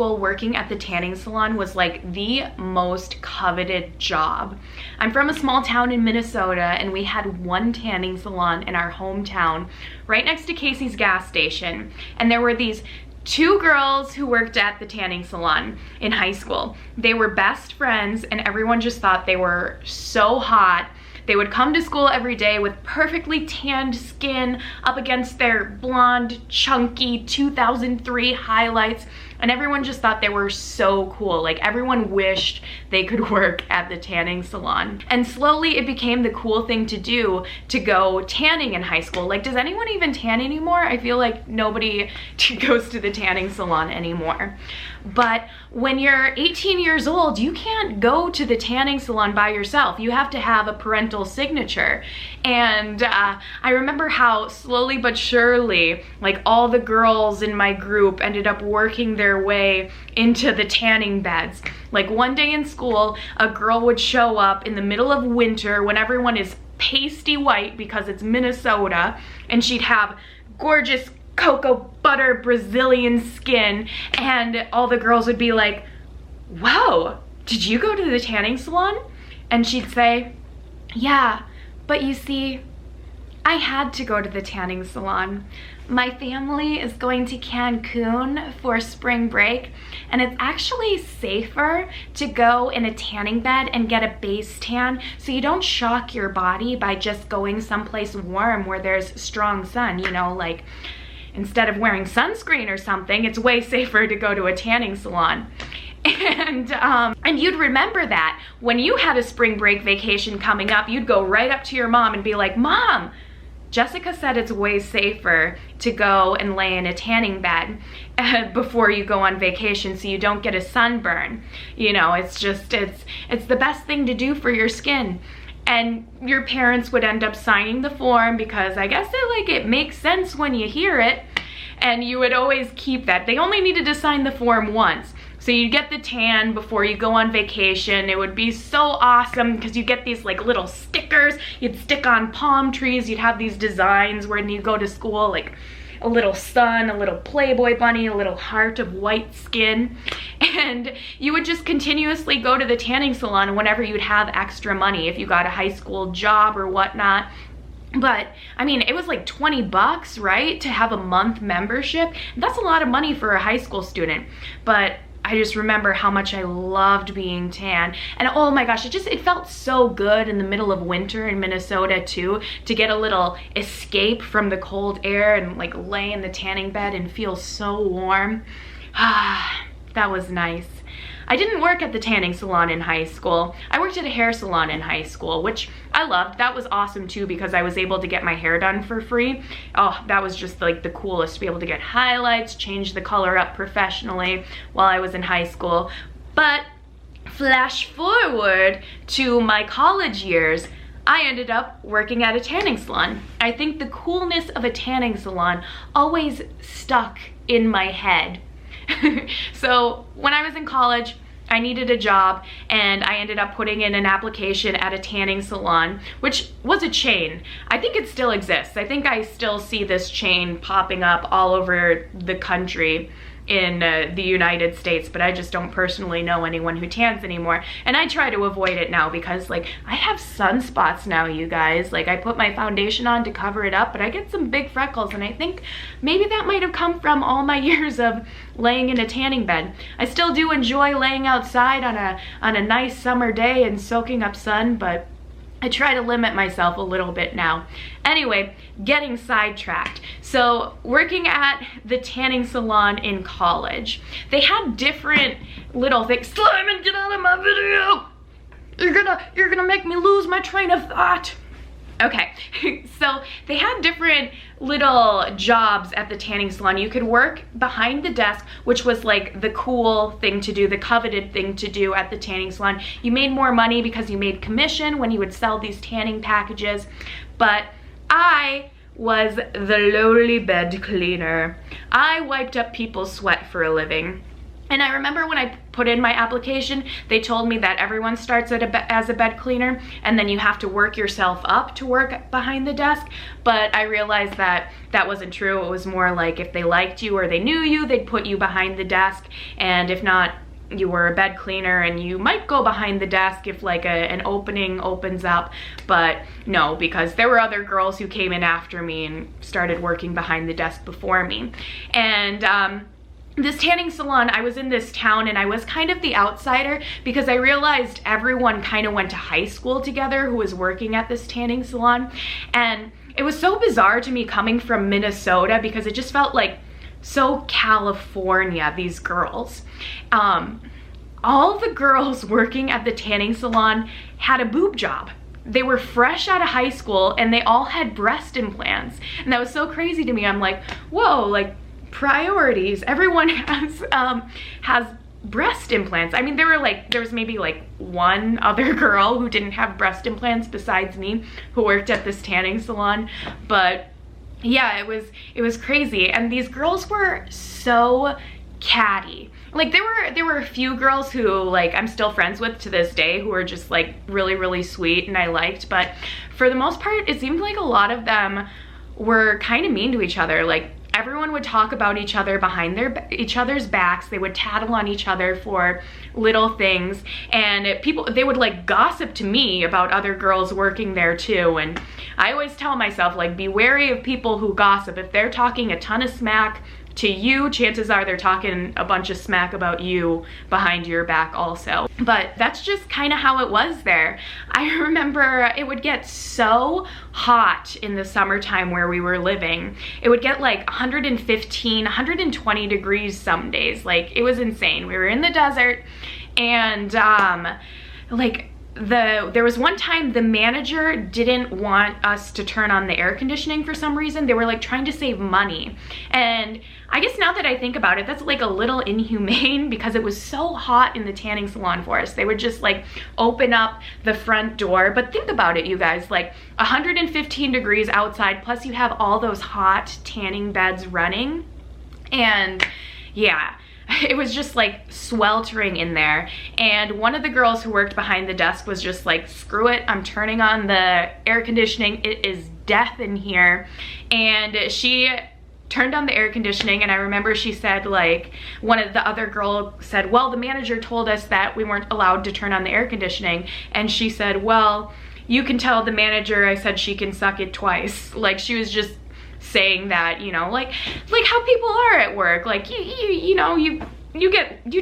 school, working at the tanning salon was like the most coveted job. I'm from a small town in Minnesota, and we had one tanning salon in our hometown right next to Casey's gas station. And there were these two girls who worked at the tanning salon in high school. They were best friends, and everyone just thought they were so hot. They would come to school every day with perfectly tanned skin up against their blonde, chunky 2003 highlights, and everyone just thought they were so cool. Like, everyone wished they could work at the tanning salon. And slowly it became the cool thing to do to go tanning in high school. Like, does anyone even tan anymore? I feel like nobody goes to the tanning salon anymore. But when you're 18 years old, you can't go to the tanning salon by yourself. You have to have a parental signature. And I remember how slowly but surely, like, all the girls in my group ended up working their way into the tanning beds. Like, one day in school, a girl would show up in the middle of winter when everyone is pasty white because it's Minnesota, and she'd have gorgeous cocoa butter Brazilian skin, and all the girls would be like, "Whoa, did you go to the tanning salon?" And she'd say, "Yeah, but you see, I had to go to the tanning salon. My family is going to Cancun for spring break, and it's actually safer to go in a tanning bed and get a base tan so you don't shock your body by just going someplace warm where there's strong sun, you know, like instead of wearing sunscreen or something, it's way safer to go to a tanning salon." And you'd remember that when you had a spring break vacation coming up, you'd go right up to your mom and be like, "Mom, Jessica said it's way safer to go and lay in a tanning bed before you go on vacation so you don't get a sunburn. You know, it's the best thing to do for your skin." And your parents would end up signing the form because I guess it makes sense when you hear it, and you would always keep that. They only needed to sign the form once. So you'd get the tan before you go on vacation. It would be so awesome because you get these like little stickers you'd stick on palm trees. You'd have these designs when you go to school, like a little sun, a little Playboy bunny, a little heart of white skin. And you would just continuously go to the tanning salon whenever you'd have extra money, if you got a high school job or whatnot. But I mean, it was like 20 bucks, right, to have a month membership. That's a lot of money for a high school student. But I just remember how much I loved being tan. And oh my gosh, it felt so good in the middle of winter in Minnesota too, to get a little escape from the cold air and like lay in the tanning bed and feel so warm. Ah, that was nice. I didn't work at the tanning salon in high school. I worked at a hair salon in high school, which I loved. That was awesome too because I was able to get my hair done for free. Oh, that was just like the coolest, to be able to get highlights, change the color up professionally while I was in high school. But flash forward to my college years, I ended up working at a tanning salon. I think the coolness of a tanning salon always stuck in my head. So when I was in college, I needed a job, and I ended up putting in an application at a tanning salon, which was a chain. I think it still exists. I think I still see this chain popping up all over the country in the United States, but I just don't personally know anyone who tans anymore. And I try to avoid it now because like I have sunspots now, you guys. Like I put my foundation on to cover it up, but I get some big freckles, and I think maybe that might have come from all my years of laying in a tanning bed. I still do enjoy laying outside on a nice summer day and soaking up sun, but I try to limit myself a little bit now. Anyway, getting sidetracked. So working at the tanning salon in college, they had different little things. Simon, get out of my video! You're gonna make me lose my train of thought. Okay, so they had different little jobs at the tanning salon. You could work behind the desk, which was like the cool thing to do, the coveted thing to do at the tanning salon. You made more money because you made commission when you would sell these tanning packages. But I was the lowly bed cleaner. I wiped up people's sweat for a living. And I remember when I put in my application, they told me that everyone starts as a bed cleaner, and then you have to work yourself up to work behind the desk. But I realized that that wasn't true. It was more like if they liked you or they knew you, they'd put you behind the desk. And if not, you were a bed cleaner and you might go behind the desk if like an opening opens up. But no, because there were other girls who came in after me and started working behind the desk before me. And this tanning salon, I was in this town and I was kind of the outsider because I realized everyone kind of went to high school together who was working at this tanning salon. And it was so bizarre to me coming from Minnesota because it just felt like so California, these girls. All the girls working at the tanning salon had a boob job. They were fresh out of high school and they all had breast implants. And that was so crazy to me. I'm like, whoa, like, priorities. Everyone has breast implants. I mean, there was maybe like one other girl who didn't have breast implants besides me who worked at this tanning salon. But yeah, it was crazy. And these girls were so catty. Like there were a few girls who like I'm still friends with to this day who are just like really, really sweet and I liked, but for the most part it seemed like a lot of them were kind of mean to each other. Like everyone would talk about each other behind each other's backs. They would tattle on each other for little things, and they would like gossip to me about other girls working there too. And I always tell myself, like, be wary of people who gossip. If they're talking a ton of smack to you, chances are they're talking a bunch of smack about you behind your back also. But that's just kind of how it was there. I remember it would get so hot in the summertime where we were living. It would get like 115, 120 degrees some days. Like, it was insane. We were in the desert, and there was one time the manager didn't want us to turn on the air conditioning for some reason. They were like trying to save money. And I guess now that I think about it, that's like a little inhumane because it was so hot in the tanning salon for us. They would just like open up the front door. But think about it, you guys, like 115 degrees outside, plus you have all those hot tanning beds running. And yeah, it was just like sweltering in there. And one of the girls who worked behind the desk was just like, screw it, I'm turning on the air conditioning. It is death in here. And she turned on the air conditioning, and I remember she said, like, one of the other girl said, well, the manager told us that we weren't allowed to turn on the air conditioning. And she said, well, you can tell the manager I said she can suck it twice. Like, she was just saying that, you know, like how people are at work. Like, you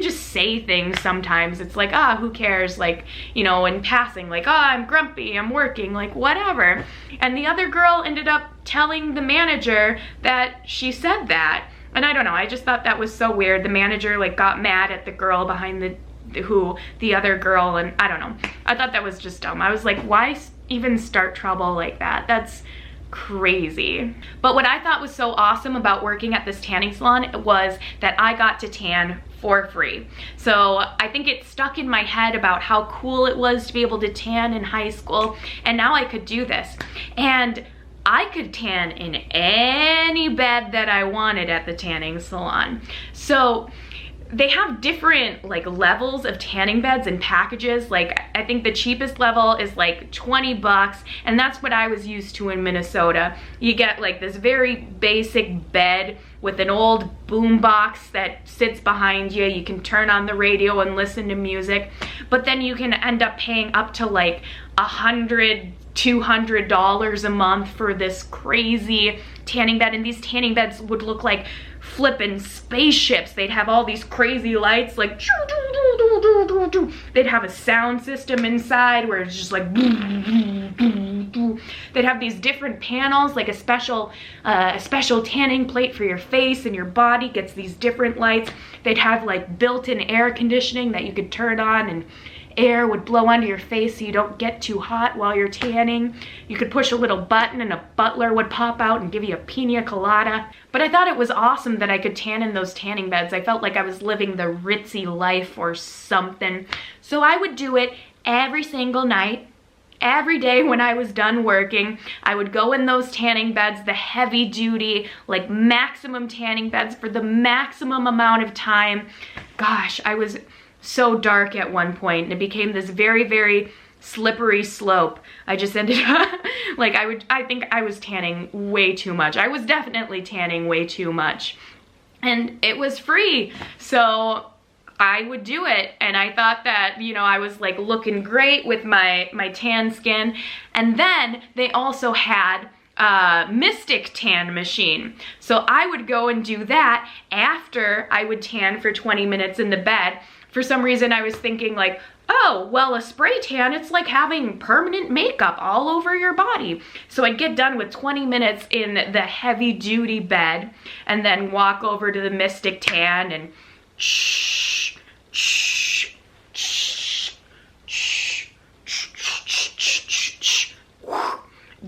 just say things sometimes. It's like, who cares? Like, you know, in passing, like, I'm grumpy, I'm working, like, whatever. And the other girl ended up telling the manager that she said that. And I don't know, I just thought that was so weird. The manager like got mad at the girl behind the other girl, and I don't know. I thought that was just dumb. I was like, why even start trouble like that? That's crazy. But what I thought was so awesome about working at this tanning salon was that I got to tan for free. So I think it stuck in my head about how cool it was to be able to tan in high school, and now I could do this. And I could tan in any bed that I wanted at the tanning salon. So they have different like levels of tanning beds and packages. Like, I think the cheapest level is like 20 bucks, and that's what I was used to in Minnesota. You get like this very basic bed with an old boom box that sits behind you. You can turn on the radio and listen to music, but then you can end up paying up to like $100, $200 a month for this crazy tanning bed. And these tanning beds would look like flippin' spaceships. They'd have all these crazy lights, like they'd have a sound system inside where it's just like they'd have these different panels, like a special tanning plate for your face, and your body gets these different lights. They'd have like built-in air conditioning that you could turn on, and air would blow onto your face so you don't get too hot while you're tanning. You could push a little button and a butler would pop out and give you a pina colada. But I thought it was awesome that I could tan in those tanning beds. I felt like I was living the ritzy life or something. So I would do it every single night. every day when I was done working, I would go in those tanning beds, the heavy duty, like maximum tanning beds for the maximum amount of time. Gosh, I was so dark at one point, and it became this very, very slippery slope. I just ended up, like I think I was tanning way too much. I was definitely tanning way too much. And it was free, so I would do it. And I thought that, you know, I was like looking great with my tan skin. And then they also had Mystic tan machine. So I would go and do that after I would tan for 20 minutes in the bed. For some reason I was thinking like, oh, well, a spray tan, it's like having permanent makeup all over your body. So I'd get done with 20 minutes in the heavy duty bed and then walk over to the Mystic tan and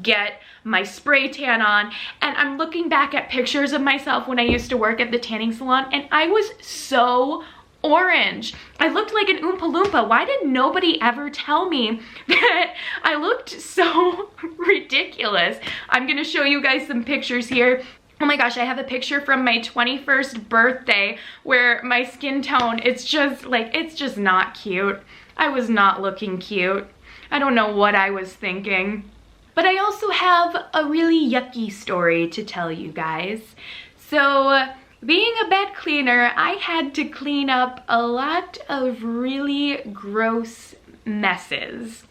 get my spray tan on. And I'm looking back at pictures of myself when I used to work at the tanning salon, and I was so orange. I looked like an Oompa Loompa. Why did nobody ever tell me that I looked so ridiculous? I'm gonna show you guys some pictures here. Oh my gosh, I have a picture from my 21st birthday where my skin tone, it's just not cute. I was not looking cute. I don't know what I was thinking. But I also have a really yucky story to tell you guys. So, being a bed cleaner, I had to clean up a lot of really gross messes.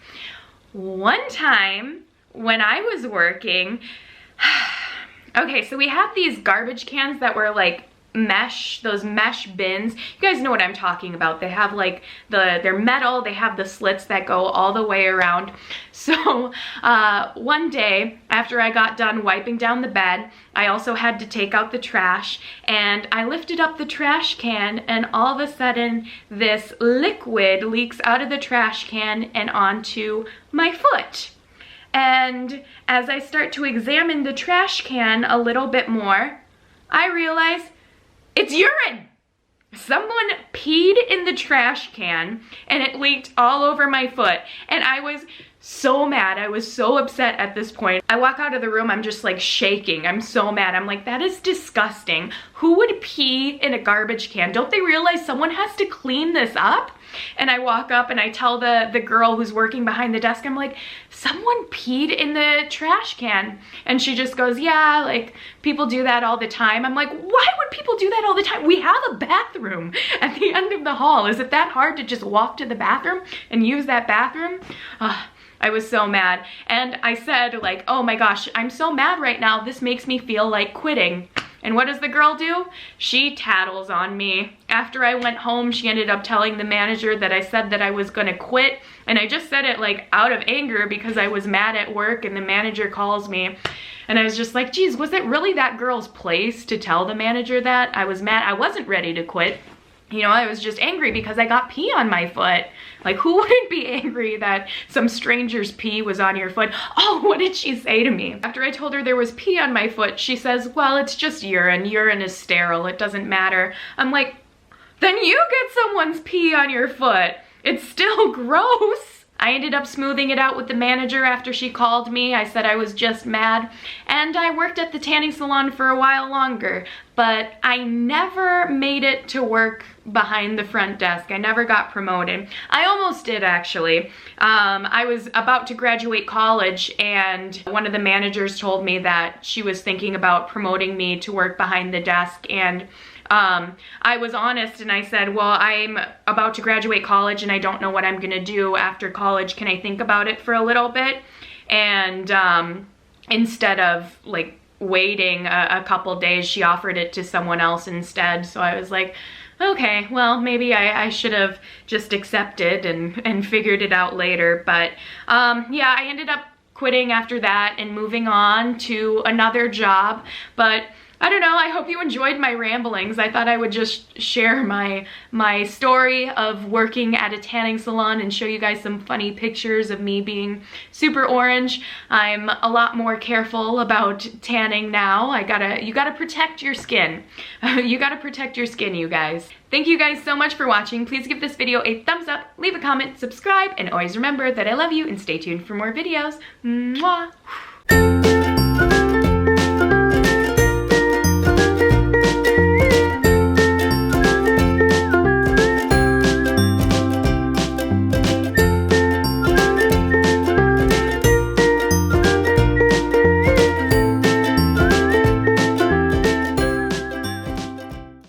One time when I was working, okay, so we have these garbage cans that were like mesh, those mesh bins. You guys know what I'm talking about. They have like they're metal, they have the slits that go all the way around. So one day after I got done wiping down the bed, I also had to take out the trash, and I lifted up the trash can, and all of a sudden this liquid leaks out of the trash can and onto my foot. And as I start to examine the trash can a little bit more, I realize it's urine. Someone peed in the trash can and it leaked all over my foot. And I was so mad. I was so upset at this point. I walk out of the room, I'm just like shaking. I'm so mad. I'm like, that is disgusting. Who would pee in a garbage can? Don't they realize someone has to clean this up? And I walk up and I tell the girl who's working behind the desk, I'm like, someone peed in the trash can. And she just goes, yeah, like people do that all the time. I'm like, why would people do that all the time? We have a bathroom at the end of the hall. Is it that hard to just walk to the bathroom and use that bathroom? I was so mad. And I said like, oh my gosh, I'm so mad right now. This makes me feel like quitting. And what does the girl do? She tattles on me. After I went home, she ended up telling the manager that I said that I was gonna quit. And I just said it like out of anger because I was mad at work, and the manager calls me. And I was just like, geez, was it really that girl's place to tell the manager that? I was mad. I wasn't ready to quit. You know, I was just angry because I got pee on my foot. Like, who wouldn't be angry that some stranger's pee was on your foot? Oh, what did she say to me? After I told her there was pee on my foot, she says, well, it's just urine. Urine is sterile. It doesn't matter. I'm like, then you get someone's pee on your foot. It's still gross. I ended up smoothing it out with the manager after she called me. I said I was just mad, and I worked at the tanning salon for a while longer, but I never made it to work behind the front desk. I never got promoted. I almost did, actually. I was about to graduate college, and one of the managers told me that she was thinking about promoting me to work behind the desk, and I was honest and I said, well, I'm about to graduate college and I don't know what I'm gonna do after college. Can I think about it for a little bit? And instead of like waiting a couple days, she offered it to someone else instead. So I was like, okay, well, maybe I should have just accepted and figured it out later. But yeah, I ended up quitting after that and moving on to another job. But I don't know, I hope you enjoyed my ramblings. I thought I would just share my story of working at a tanning salon and show you guys some funny pictures of me being super orange. I'm a lot more careful about tanning now. You gotta protect your skin. You gotta protect your skin, you guys. Thank you guys so much for watching. Please give this video a thumbs up, leave a comment, subscribe, and always remember that I love you and stay tuned for more videos. Mwah!